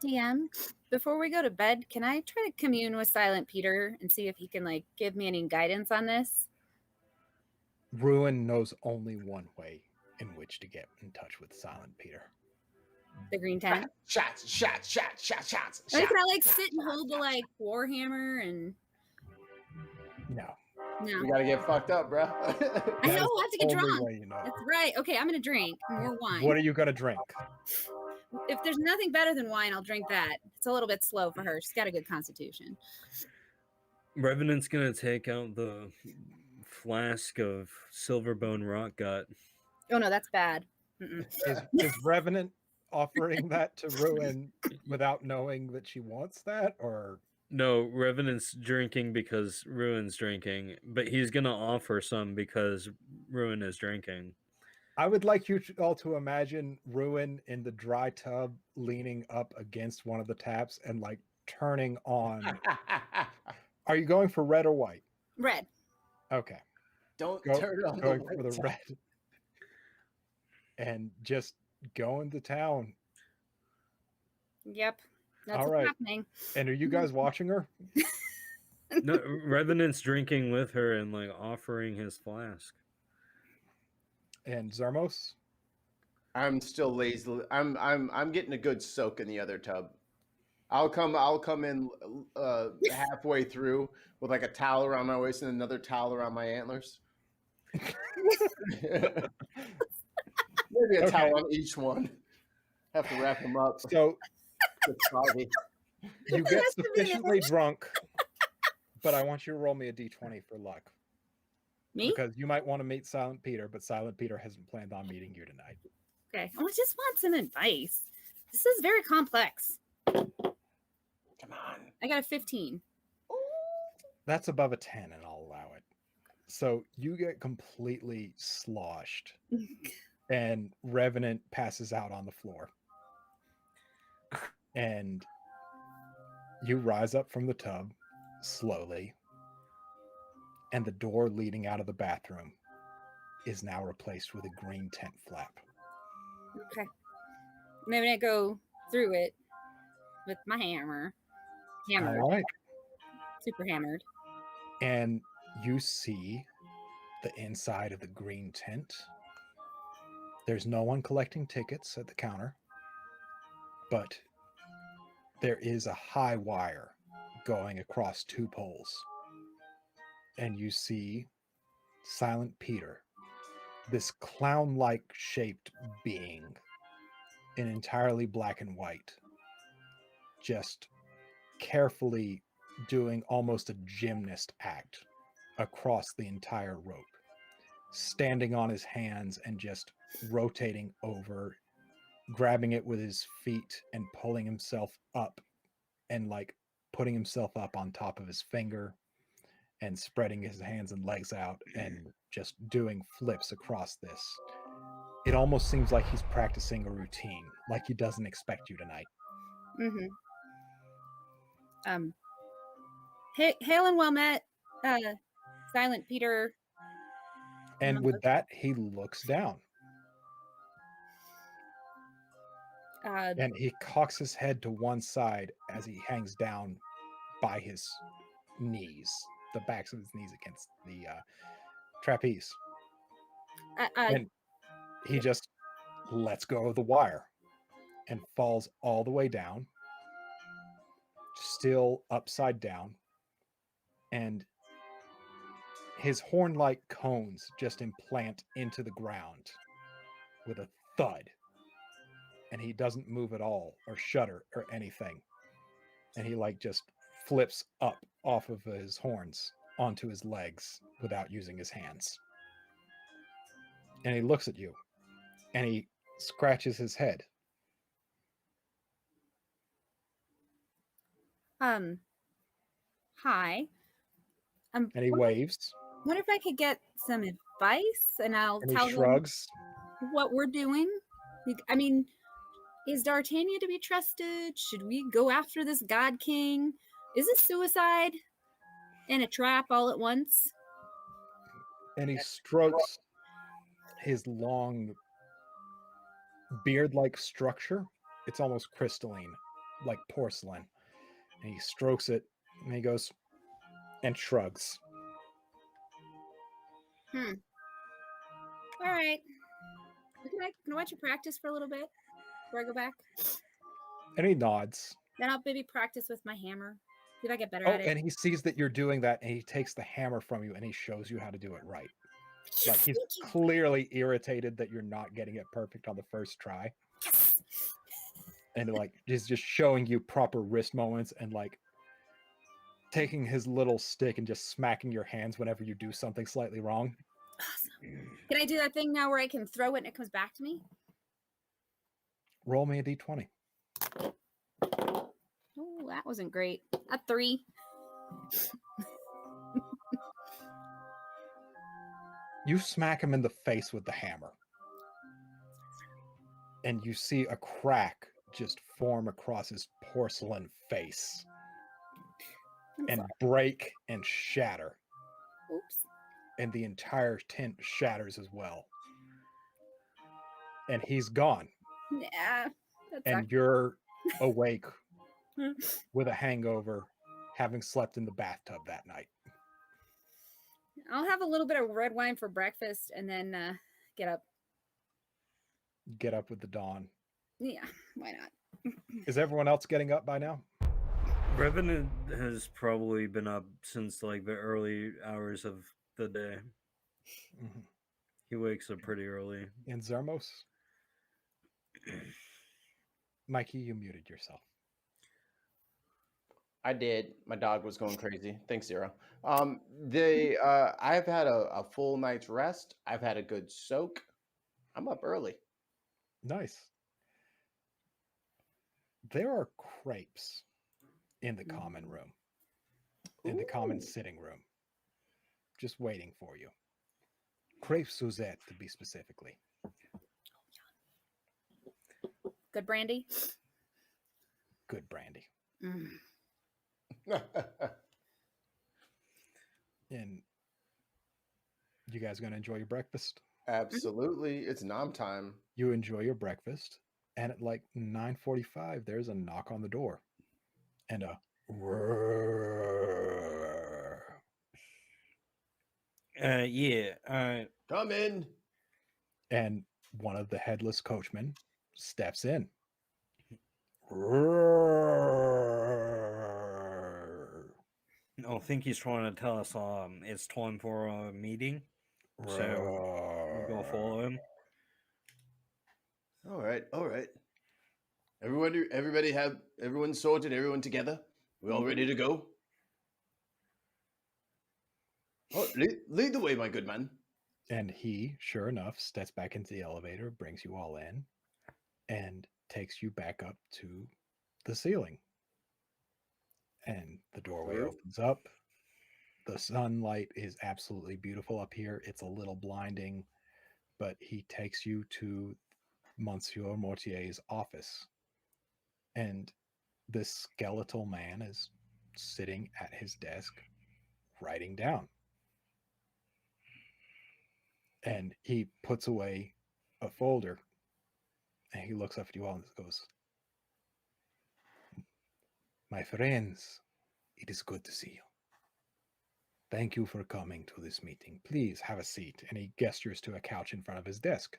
DM, before we go to bed, can I try to commune with Silent Peter and see if he can like give me any guidance on this? Ruin knows only one way in which to get in touch with Silent Peter. The green tent. Shots. Or can I like sit and hold the like warhammer and No. no? We gotta get fucked up, bro. I know. I have to get Only drunk. way you know. That's right. Okay, I'm gonna drink more wine. What are you gonna drink? If there's nothing better than wine, I'll drink that. It's a little bit slow for her. She's got a good constitution. Revenant's gonna take out the flask of Silverbone Rock Gut. Oh no, that's bad. Mm-mm. Is Revenant offering that to Ruin without knowing that she wants that, or No, Revenant's drinking because Ruin's drinking, but he's gonna offer some because Ruin is drinking. I would like you all to imagine Ruin in the dry tub leaning up against one of the taps and like turning on. Are you going for red or white? Red. Turn Okay. on Going the for the red. And just going to town. Yep. That's All what's right. happening. And are you guys watching her? No, Revenant's drinking with her and like offering his flask. And Zermos? I'm still lazy. I'm getting a good soak in the other tub. I'll come in halfway through with like a towel around my waist and another towel around my antlers. Maybe a towel on each one. Have to wrap them up. So It's foggy. you get sufficiently drunk, but I want you to roll me a d20 for luck. Me? Because you might want to meet Silent Peter, but Silent Peter hasn't planned on meeting you tonight. Okay. I just want some advice. This is very complex. Come on. I got a 15. That's above a 10, and I'll allow it. So you get completely sloshed, and Revenant passes out on the floor. And you rise up from the tub slowly, and the door leading out of the bathroom is now replaced with a green tent flap. Okay. I'm gonna go through it with my hammer. Hammered. All right. Super hammered. And you see the inside of the green tent. There's no one collecting tickets at the counter, but there is a high wire going across two poles. And you see Silent Peter, this clown-like shaped being in entirely black and white, just carefully doing almost a gymnast act across the entire rope, standing on his hands and just rotating over, grabbing it with his feet and pulling himself up and like putting himself up on top of his finger and spreading his hands and legs out and just doing flips across this. It almost seems like he's practicing a routine, like he doesn't expect you tonight. Mm-hmm. Hail and well met, Silent Peter. And with that, he looks down and he cocks his head to one side as he hangs down by his knees, the backs of his knees against the trapeze. And he just lets go of the wire and falls all the way down, still upside down. And his horn-like cones just implant into the ground with a thud. And he doesn't move at all or shudder or anything. And he like just flips up off of his horns onto his legs without using his hands. And he looks at you and he scratches his head. Hi. And he waves. Wonder if I could get some advice, and I'll And tell he shrugs. them what we're doing. I mean, is D'Artagnan to be trusted? Should we go after this God King? Is this suicide and a trap all at once? And he strokes his long beard-like structure. It's almost crystalline, like porcelain. And he strokes it, and he goes and shrugs. All right. Can I watch you practice for a little bit before I go back? And he nods. Then I'll maybe practice with my hammer. See if I get better Oh, at it. and he sees that you're doing that, and he takes the hammer from you, and he shows you how to do it right. Like, he's clearly irritated that you're not getting it perfect on the first try. Yes. And like, he's just showing you proper wrist moments and like taking his little stick and just smacking your hands whenever you do something slightly wrong. Awesome. Can I do that thing now where I can throw it and it comes back to me? Roll me a d20. Oh, that wasn't great. A 3. You smack him in the face with the hammer. And you see a crack just form across his porcelain face. And break and shatter. Oops. And the entire tent shatters as well. And he's gone. Yeah. And you're awake with a hangover, having slept in the bathtub that night. I'll have a little bit of red wine for breakfast and then get up. Get up with the dawn. Yeah, why not? Is everyone else getting up by now? Revenant has probably been up since like the early hours of the day. Mm-hmm. He wakes up pretty early. And Zermos? Mikey, you muted yourself. I did. My dog was going crazy. Thanks, Zero. I've had a full night's rest. I've had a good soak. I'm up early. Nice. There are crepes in the common room, in the common sitting room, just waiting for you. Crepe Suzette, to be specifically. Good brandy? Good brandy. Mm. And you guys going to enjoy your breakfast? Absolutely. It's nom time. You enjoy your breakfast, and at like 9:45, there's a knock on the door. And a Come in. And one of the headless coachmen steps in. I think he's trying to tell us it's time for a meeting. So we'll go follow him. All right. Everyone sorted, everyone together. We all ready to go? Oh, lead the way, my good man. And he, sure enough, steps back into the elevator, brings you all in, and takes you back up to the ceiling. And the doorway opens up. The sunlight is absolutely beautiful up here. It's a little blinding, but he takes you to Monsieur Mortier's office. And this skeletal man is sitting at his desk, writing down. And he puts away a folder, and he looks up at you all and goes, "My friends, it is good to see you. Thank you for coming to this meeting. Please have a seat." And he gestures to a couch in front of his desk.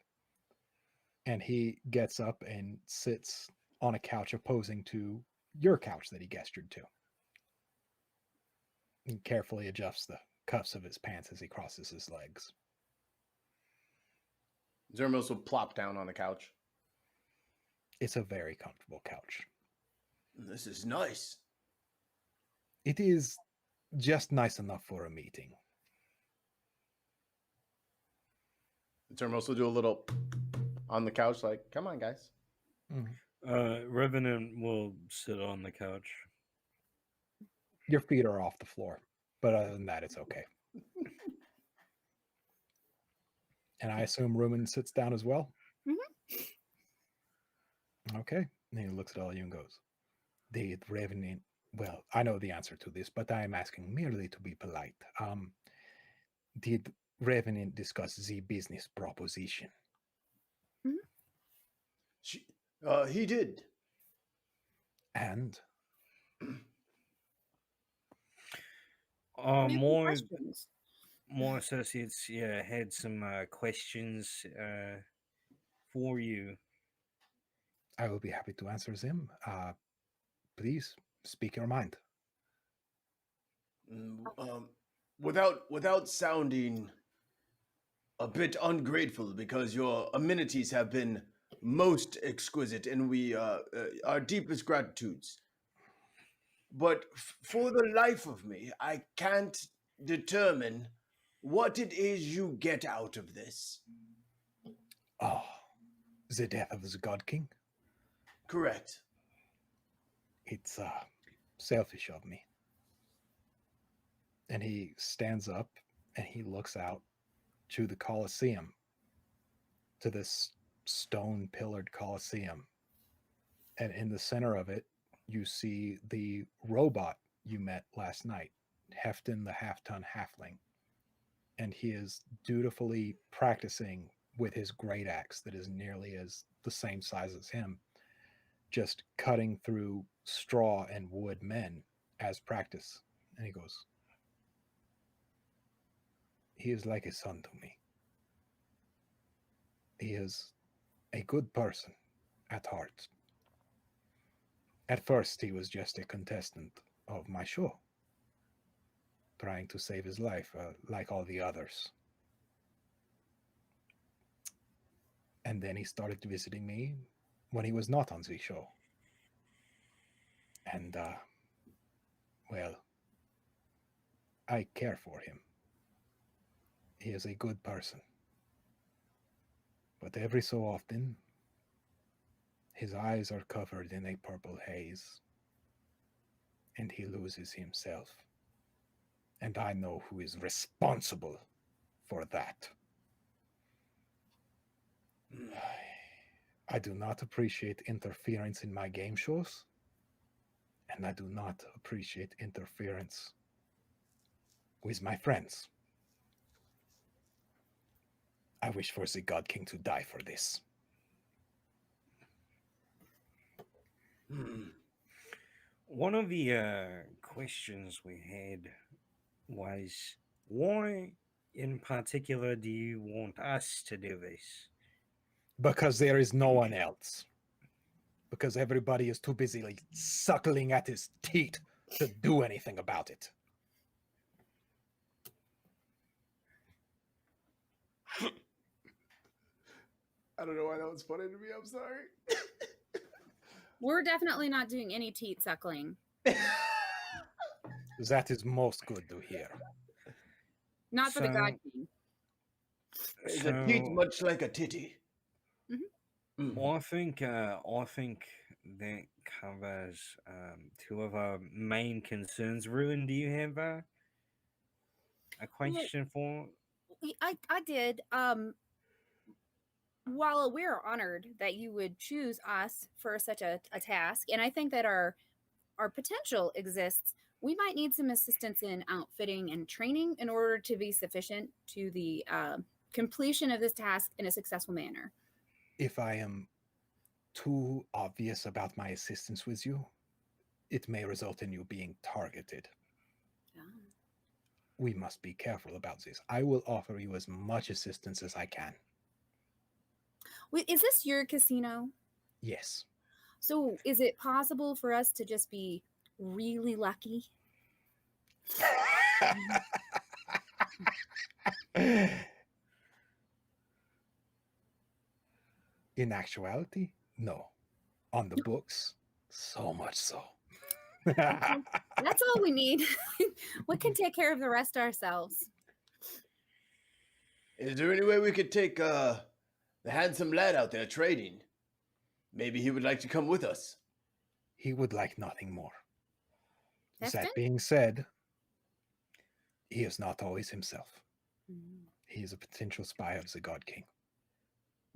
And he gets up and sits on a couch opposing to your couch that he gestured to. And carefully adjusts the cuffs of his pants as he crosses his legs. Zermos will plop down on the couch. It's a very comfortable couch. This is nice. It is just nice enough for a meeting. Zermos will do a little on the couch, like, come on, guys. Revenant will sit on the couch. Your feet are off the floor, but other than that, it's okay. And I assume Rumen sits down as well? Okay. And he looks at all of you and goes, "The Revenant, well, I know the answer to this, but I am asking merely to be polite. Did Revenant discuss the business proposition?" He did. And more associates, had some questions for you. I will be happy to answer them. Please speak your mind. Without sounding a bit ungrateful, because your amenities have been most exquisite, and we our deepest gratitudes. But for the life of me, I can't determine what it is you get out of this. Oh, the death of the God King? Correct. It's selfish of me. And he stands up and he looks out to the Colosseum, to this stone-pillared Colosseum. And in the center of it, you see the robot you met last night, Hefton the half-ton halfling. And he is dutifully practicing with his great axe that is nearly as the same size as him, just cutting through straw and wood men as practice. And he goes, "He is like a son to me. He is a good person at heart. At first, he was just a contestant of my show, trying to save his life like all the others. And then he started visiting me when he was not on the show. And, well, I care for him. He is a good person. But every so often, his eyes are covered in a purple haze, and he loses himself. And I know who is responsible for that. I do not appreciate interference in my game shows, and I do not appreciate interference with my friends. I wish for the God King to die for this." One of the questions we had was, why in particular do you want us to do this? Because there is no one else. Because everybody is too busy like suckling at his teat to do anything about it. I don't know why that was funny to me. I'm sorry. We're definitely not doing any teat suckling. That is most good to hear. Not for the God King. Is a teat much like a titty? Well, I think that covers two of our main concerns. Ruin, do you have a question for? I did. While we're honored that you would choose us for such a task, and I think that our potential exists, we might need some assistance in outfitting and training in order to be sufficient to the completion of this task in a successful manner. If I am too obvious about my assistance with you, it may result in you being targeted. We must be careful about this. I will offer you as much assistance as I can. Wait, is this your casino? Yes. So is it possible for us to just be really lucky? In actuality, no. On the books, so much so. That's all we need. We can take care of the rest ourselves. Is there any way we could take the handsome lad out there trading? Maybe he would like to come with us. He would like nothing more. That's That good. being said, he is not always himself. Mm. He is a potential spy of the God King.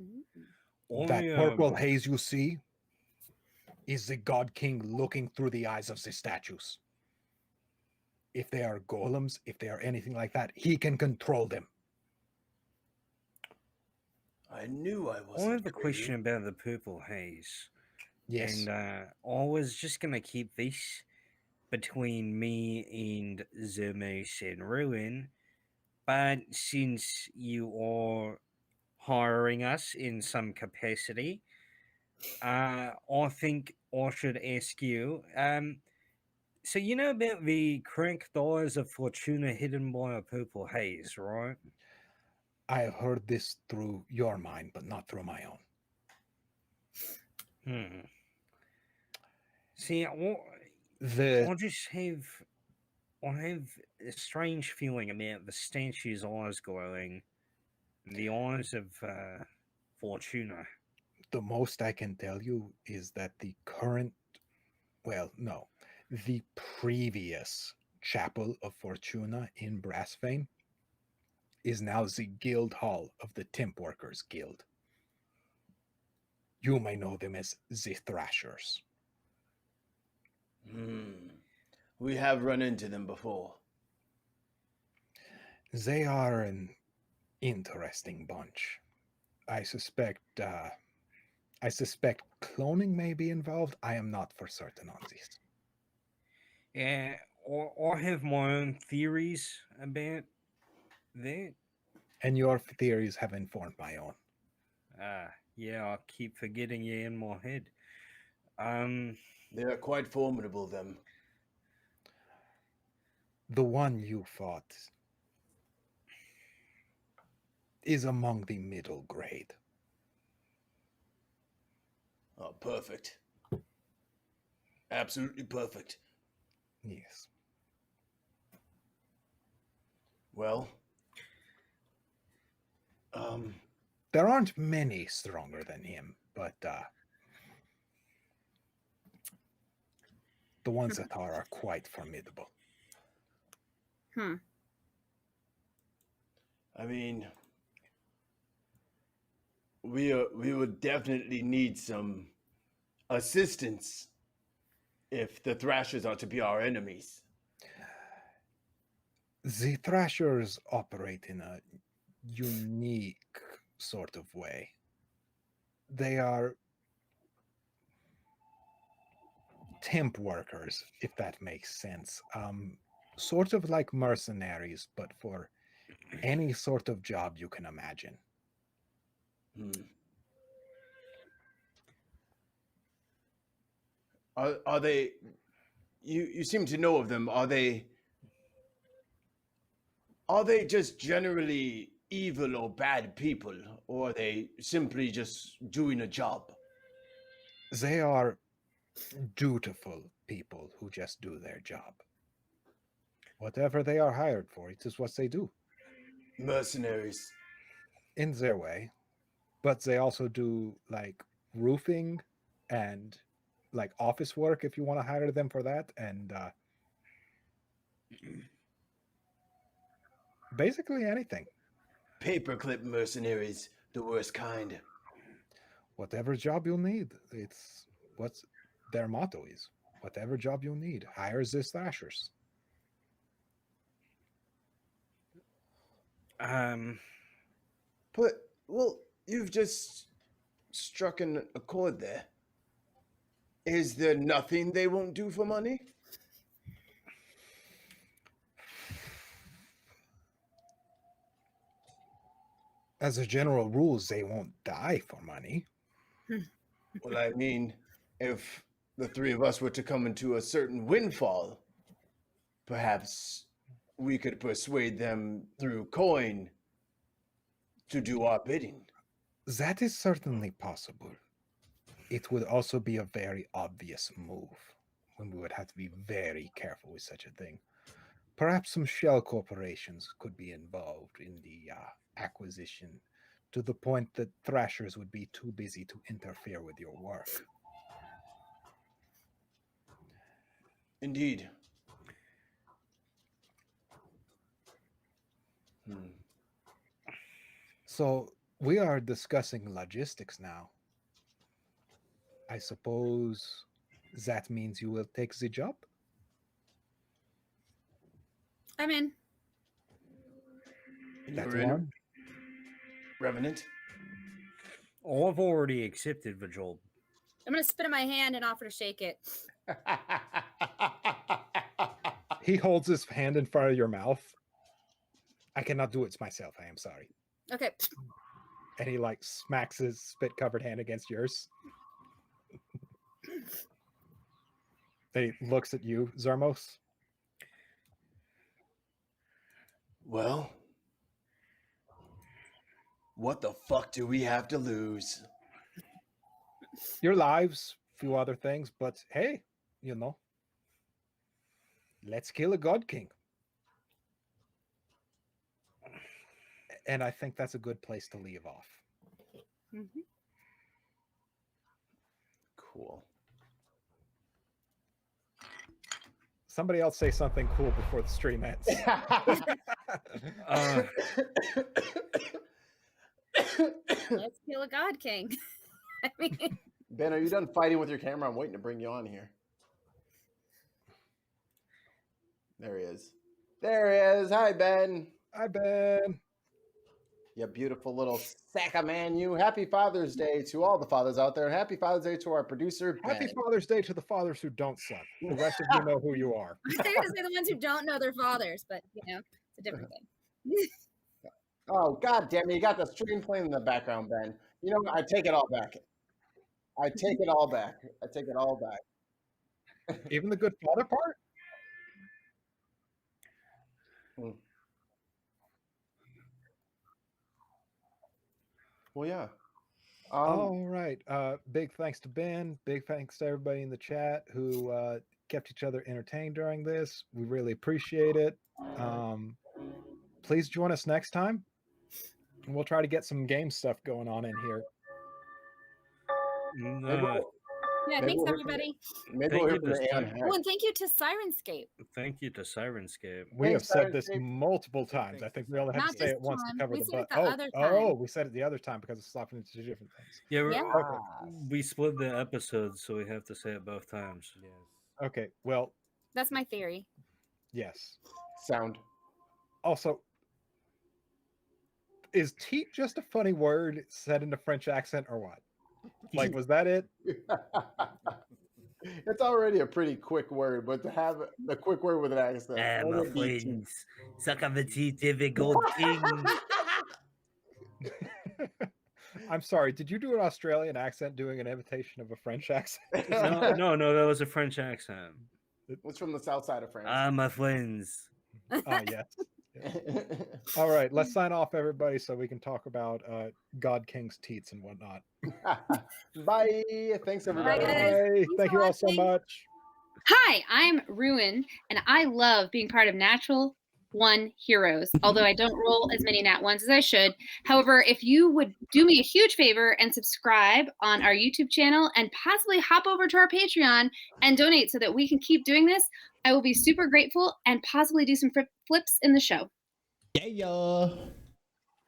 Mm. That purple haze you see is the God King looking through the eyes of the statues. If they are golems, if they are anything like that, he can control them. I knew I wasn't. I have a question about the purple haze. Yes. And I was just going to keep this between me and Zermos and Ruin. But since you are hiring us in some capacity, I think I should ask you. So you know about the crank doors of Fortuna hidden by a purple haze, right? I have heard this through your mind, but not through my own. See, I just have a strange feeling about the statue's eyes glowing, the eyes of Fortuna. The most I can tell you is that the previous chapel of Fortuna in Blasphemy is now the guild hall of the Temp Workers Guild. You may know them as the Thrashers. We have run into them before. They are an interesting bunch. I suspect cloning may be involved. I am not for certain on this. Yeah, I have my own theories about that. And your theories have informed my own. Yeah, I keep forgetting you in my head. They are quite formidable, them. The one you fought is among the middle grade. Oh, perfect. Absolutely perfect. Yes. Well, there aren't many stronger than him, but the ones that are quite formidable. I mean, we would definitely need some assistance if the Thrashers are to be our enemies. The Thrashers operate in a unique sort of way. They are temp workers, if that makes sense. Sort of like mercenaries, but for any sort of job you can imagine. Are they? You seem to know of them. Are they just generally evil or bad people, or are they simply just doing a job? They are dutiful people who just do their job. Whatever they are hired for, it is what they do. Mercenaries. In their way. But they also do like roofing and like office work if you want to hire them for that. And basically anything. Paperclip mercenaries, the worst kind. Whatever job you'll need. It's what their motto is. Whatever job you'll need, hire the Thrashers. But, well, you've just struck a chord there. Is there nothing they won't do for money? As a general rule, they won't die for money. Well, I mean, if the three of us were to come into a certain windfall, perhaps we could persuade them through coin to do our bidding. That is certainly possible. It would also be a very obvious move and we would have to be very careful with such a thing. Perhaps some shell corporations could be involved in the acquisition, to the point that Thrashers would be too busy to interfere with your work. Indeed. So we are discussing logistics now. I suppose that means you will take the job? I'm in. That You're in, one? Revenant. Oh, I've already accepted the job. I'm gonna spit in my hand and offer to shake it. He holds his hand in front of your mouth. I cannot do it myself. I am sorry. Okay. And he like smacks his spit-covered hand against yours. Then he looks at you, Zermos. Well, what the fuck do we have to lose? Your lives, few other things, but hey, let's kill a God King. And I think that's a good place to leave off. Mm-hmm. Cool. Somebody else say something cool before the stream ends. Let's kill a God King. I mean, Ben, are you done fighting with your camera? I'm waiting to bring you on here. There he is. There he is. Hi, Ben. Hi, Ben. You beautiful little sack of man, you. Happy Father's Day to all the fathers out there. And happy Father's Day to our producer, Ben. Happy Father's Day to the fathers who don't suck. The rest of you know who you are. I thought you were gonna say the ones who don't know their fathers, but it's a different thing. Oh, God damn it. You got the stream playing in the background, Ben. You know what? I take it all back. I take it all back. I take it all back. Even the good father part? Well, yeah. All right. Big thanks to Ben. Big thanks to everybody in the chat who kept each other entertained during this. We really appreciate it. Please join us next time. We'll try to get some game stuff going on in here. Yeah, thanks everybody. Maybe we'll hear from the Aeon Oh, and thank you to Sirenscape. Thank you to Sirenscape. We have said this Sirenscape. multiple times. I think we only had Not to say this it once to time. cover We the said it butt. the other time. We said it the other time because it's swapping into two different things. Yeah, Yeah. we split the episodes, so we have to say it both times. Yes. Okay. Well, That's my theory. yes. Sound. Also, is teat just a funny word said in a French accent or what? Like, was that it? It's already a pretty quick word, but to have the quick word with an accent. that my would be friends, suck on the teeth of a gold king. I'm sorry. Did you do an Australian accent doing an imitation of a French accent? No, that was a French accent. It's from the south side of France. My friends. Yes. All right, let's sign off, everybody, so we can talk about God King's teats and whatnot. Bye. Thanks, everybody. Bye, guys. Bye. Thank you all so watching. much. Hi, I'm Ruin, and I love being part of Natural One Heroes, although I don't roll as many Nat Ones as I should. However, if you would do me a huge favor and subscribe on our YouTube channel and possibly hop over to our Patreon and donate so that we can keep doing this, I will be super grateful and possibly do some flips in the show. Yeah.